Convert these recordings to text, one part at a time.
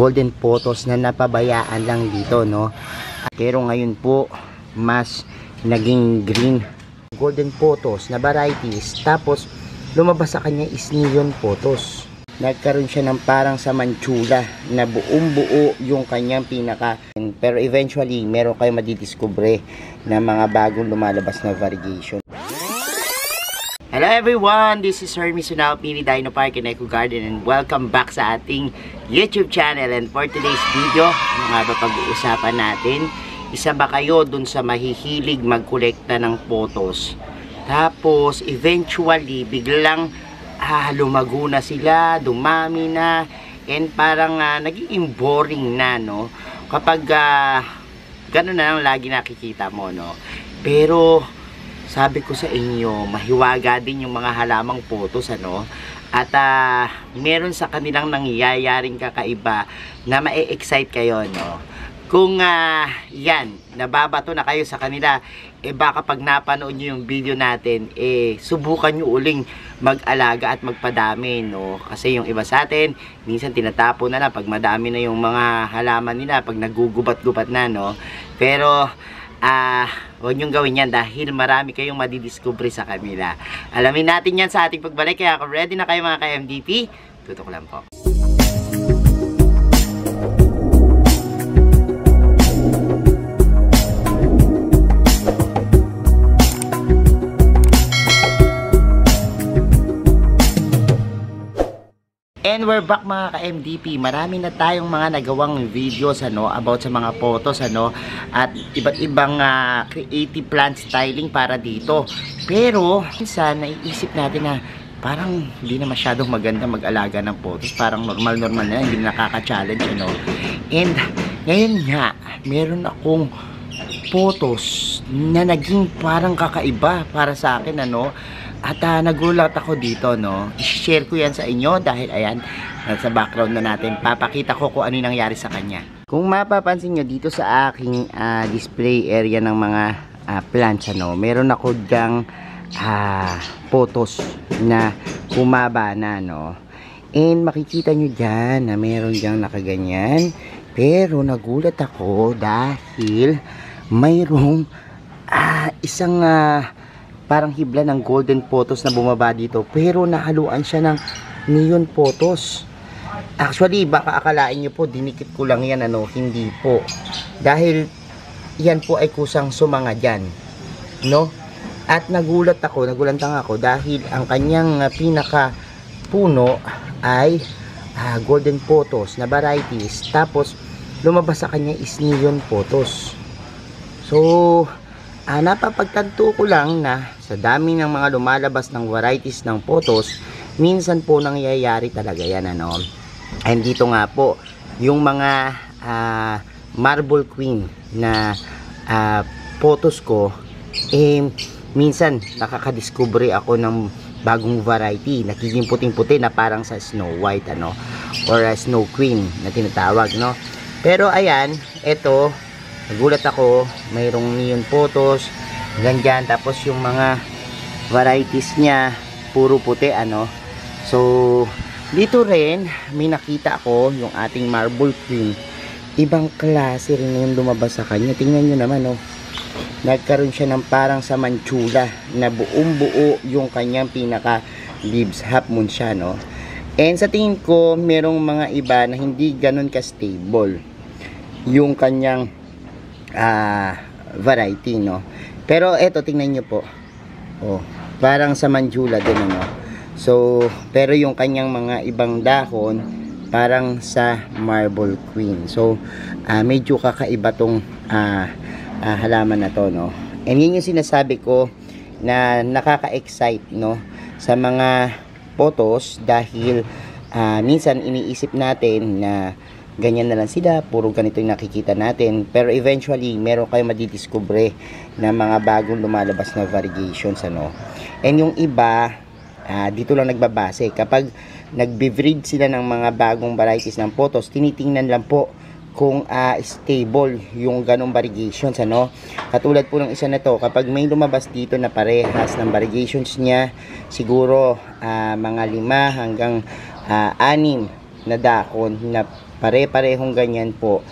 golden photos na napabayaan lang dito, no? Pero ngayon po mas naging green golden photos na varieties, tapos lumabas sa kanya is neon photos. Nagkaroon siya ng parang sa Manchula na buong buo yung kanyang pinaka, pero eventually meron kayo madidiscover na mga bagong lumalabas na variegation. Hello everyone, this is Hermes Sunao, Pili Dino Park and Eco Garden, and welcome back sa ating YouTube channel. And for today's video, ano nga ba pag-uusapan natin? Isa ba kayo dun sa mahihilig magkolekta ng photos? Tapos eventually biglang lumago na sila, dumami na, and parang naging boring na, no? Kapag gano'n na lang lagi nakikita mo, no? Pero sabi ko sa inyo, mahiwaga din yung mga halamang photos, ano? At meron sa kanilang nangyayaring kakaiba na ma-excite kayo, no? Kung yan, nababato na kayo sa kanila, baka pag napanood nyo yung video natin, subukan nyo uling mag-alaga at magpadami, no? Kasi yung iba sa atin, minsan tinatapon na lang pag madami na yung mga halaman nila, pag nagugubat-gubat na, no? Pero huwag nyong gawin yan dahil marami kayong madidiscover sa kanila. Alamin natin yan sa ating pagbalik. Kaya kung ready na kayo mga ka-MDP, tutok lang po. And we're back mga ka-MDP. Marami na tayong mga nagawang videos, ano, about sa mga photos, ano, at iba't ibang creative plant styling para dito. Pero minsan naiisip natin na parang hindi na masyadong maganda mag-alaga ng photos. Parang normal na, hindi na nakaka-challenge, ano. And ngayon nga, meron akong photos na naging parang kakaiba para sa akin, ano. At nagulat ako dito, no. I-share ko yan sa inyo dahil ayan, sa background na natin, papakita ko kung ano yung nangyari sa kanya. Kung mapapansin nyo dito sa aking display area ng mga plants, ano, meron ako dyang photos na humaba na, no. And makikita nyo dyan na meron dyang nakaganyan. Pero nagulat ako dahil mayroong isang parang hibla ng golden photos na bumaba dito, pero nahaluan siya ng neon photos. Actually, baka akalain nyo po dinikit ko lang yan, ano, hindi po, dahil yan po ay kusang sumanga dyan, no? At nagulantang ako dahil ang kanyang pinaka puno ay golden photos na varieties, tapos lumabas sa kanya is neon photos. So napapagtanto ko lang na sa dami ng mga lumalabas ng varieties ng photos, minsan po nangyayari talaga yan, ano. And dito nga po yung mga marble queen na photos ko, minsan nakakadiscover ako ng bagong variety, nagiging puting-puti na parang sa Snow White, ano, or Snow Queen na tinatawag, no. Pero ayan, eto, nagulat ako, mayroong neon photos ganyan, tapos yung mga varieties niya puro puti, ano. So dito rin may nakita ako yung ating marble queen, ibang klase rin yung lumabas sa kanya. Tingnan nyo naman, oh, nagkaroon siya ng parang sa Manchula na buong buo yung kanyang pinaka leaves, half moon siya, no. And sa tingin ko merong mga iba na hindi ganun ka stable yung kanyang variety, no. Pero eto, tingnan nyo po, oh, parang sa Manjula din, ano. So pero yung kanyang mga ibang dahon parang sa marble queen. So medyo kakaiba tong halaman na to, no. And yun yung sinasabi ko na nakaka-excite, no, sa mga photos dahil minsan iniisip natin na ganyan na lang sila, puro ganito yung nakikita natin, pero eventually meron kayo madidiscover na mga bagong lumalabas na variegations, ano. And yung iba dito lang nagbabase kapag nagbe-breed sila ng mga bagong varieties ng photos, tinitingnan lang po kung stable yung ganong variegations, ano. Katulad po ng isa na to, kapag may lumabas dito na parehas ng variegations niya, siguro mga 5 hanggang 6 na dahon na pare-parehong ganyan po,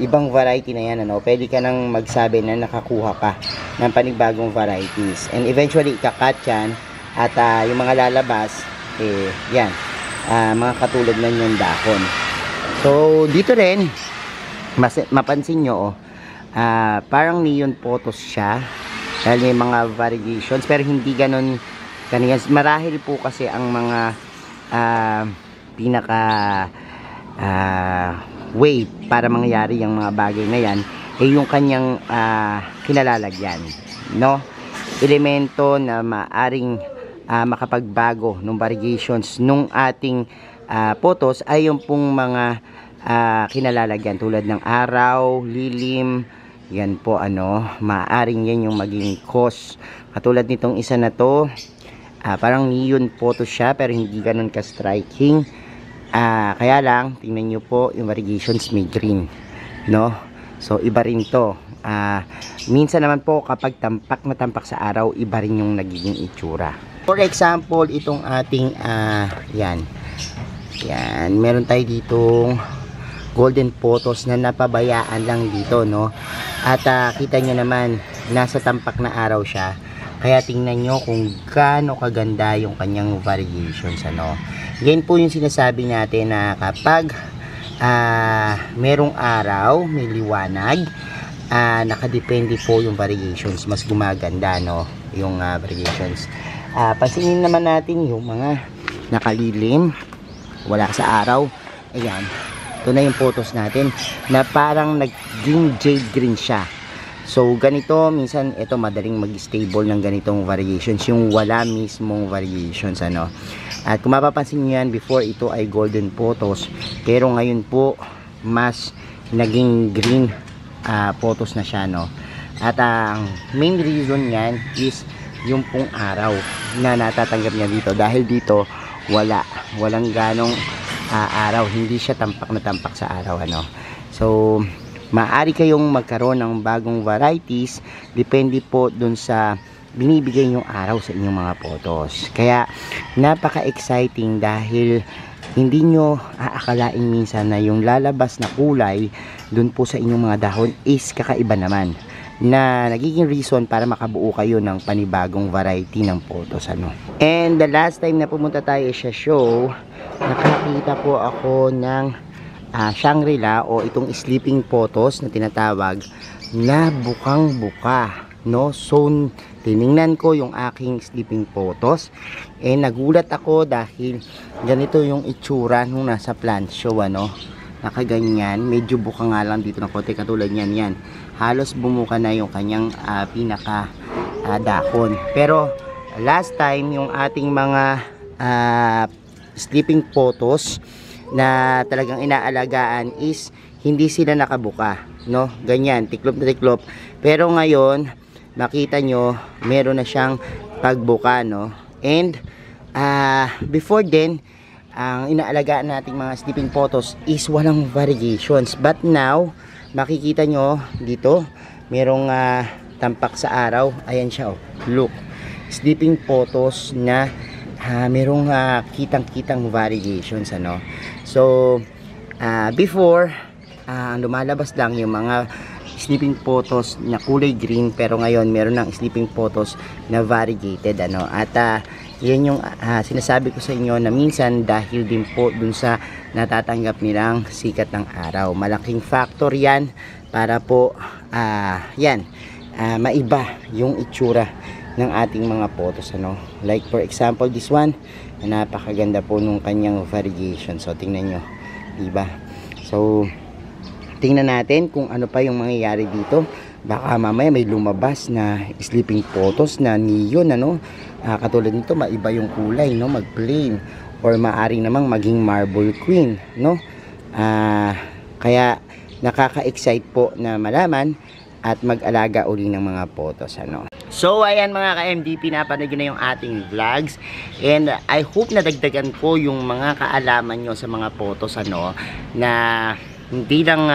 ibang variety na yan, ano, pwede ka nang magsabi na nakakuha ka ng panibagong varieties. And eventually, ikakat yan at yung mga lalabas, yan, mga katulad na yung dahon. So, dito rin, mapansin nyo, parang neon photos siya. Dahil may mga variations, pero hindi ganun kanina. Marahil po kasi ang mga pinaka way para mangyari yung mga bagay na yan yung kanyang kinalalagyan, no? Elemento na maaring makapagbago ng variations nung ating photos ay yung pong mga kinalalagyan tulad ng araw, lilim, yan po, ano, maaring yan yung maging cause. Katulad nitong isa na to, parang neon photo siya pero hindi ganun ka striking. Kaya lang, tingnan nyo po yung variations may green, no? So iba rin to. Minsan naman po kapag tampak na tampak sa araw, iba rin yung nagiging itsura. For example, itong ating yan, meron tayo ditong golden photos na napabayaan lang dito, no? At kita nyo naman, nasa tampak na araw siya. Kaya tingnan nyo kung gaano kaganda yung kanyang variations, ano. Yan po yung sinasabi natin na kapag merong araw, may liwanag, nakadepende po yung variations, mas gumaganda, no, yung variations. Pansinin naman natin yung mga nakalilim, wala sa araw. Ayan, ito na yung photos natin na parang naging jade green siya. So ganito, minsan ito madaling mag-stable ng ganitong variations, yung wala mismong variations, ano. At kung mapapansin nyo yan, before ito ay golden photos, pero ngayon po mas naging green photos na siya, no. At ang main reason yan is yung pong araw na natatanggap niya dito, dahil dito walang ganong araw, hindi siya tampak na tampak sa araw, ano. So maaari kayong magkaroon ng bagong varieties, depende po dun sa binibigay nyong araw sa inyong mga photos. Kaya napaka-exciting dahil hindi nyo aakalain minsan na yung lalabas na kulay dun po sa inyong mga dahon is kakaiba naman, na nagiging reason para makabuo kayo ng panibagong variety ng photos, ano. And the last time na pumunta tayo sa show, nakakita po ako ng Shangri-La o itong sleeping photos na tinatawag na bukang-buka, no. So tiningnan ko yung aking sleeping photos nagulat ako dahil ganito yung itsura nung nasa plant show, ano. Nakaganyan, medyo buka nga lang dito ng konti, katulad yan, halos bumuka na yung kanyang pinaka dahon. Pero last time yung ating mga sleeping photos na talagang inaalagaan is hindi sila nakabuka, no, ganyan, tiklop na tiklop. Pero ngayon makita nyo meron na siyang pagbuka, no. And before then, ang inaalagaan nating mga sleeping photos is walang variations, but now makikita nyo dito merong tampak sa araw. Ayan siya, oh, look, sleeping photos na merong kitang-kitang variations, ano. So before lumalabas lang yung mga sleeping photos na kulay green, pero ngayon meron ng sleeping photos na variegated, ano. At yan yung sinasabi ko sa inyo na minsan dahil din po dun sa natatanggap nilang sikat ng araw. Malaking factor yan para po maiba yung itsura ng ating mga photos, ano. Like for example this one, napakaganda po nung kanyang variation. So tingnan nyo, diba? So tingnan natin kung ano pa yung mangyayari dito. Baka mamaya may lumabas na sleeping photos na neon, ano. Katulad nito, maiba yung kulay, no, mag plain, or maaring namang maging marble queen, no. Kaya nakaka-excite po na malaman at mag-alaga uli ng mga photos, ano. So ayan mga ka-MDP, napanood nyo na yung ating vlogs, and I hope na dagdagan ko yung mga kaalaman nyo sa mga photos, ano, na hindi lang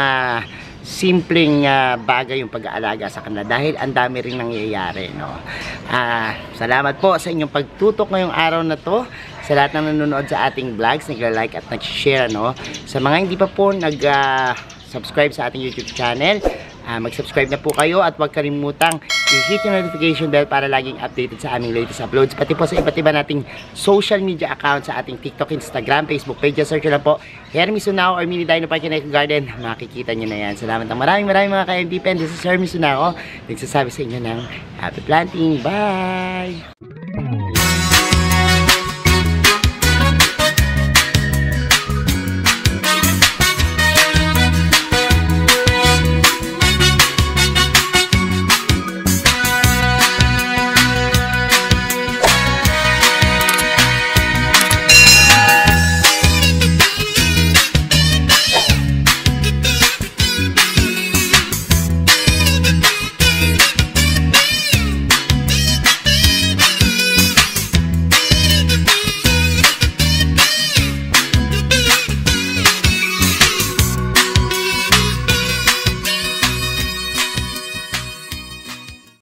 simpleng bagay yung pag-aalaga sa kanila, dahil ang dami rin nangyayari, no. Salamat po sa inyong pagtutok ngayong araw na to sa lahat ng nanonood sa ating vlogs, nagla-like at nag-share, no? Sa mga hindi pa po nag-subscribe sa ating YouTube channel, mag-subscribe na po kayo at huwag kalimutang i-hit yung notification bell para laging updated sa aming latest uploads. Pati po sa iba't iba nating social media accounts sa ating TikTok, Instagram, Facebook page. Search lang po Hermes Sunao or Mini Dino Park in Eco Garden. Makikita nyo na yan. Salamat ng maraming mga ka-MDP. This is Hermes Sunao. Nagsasabi sa inyo ng happy planting. Bye!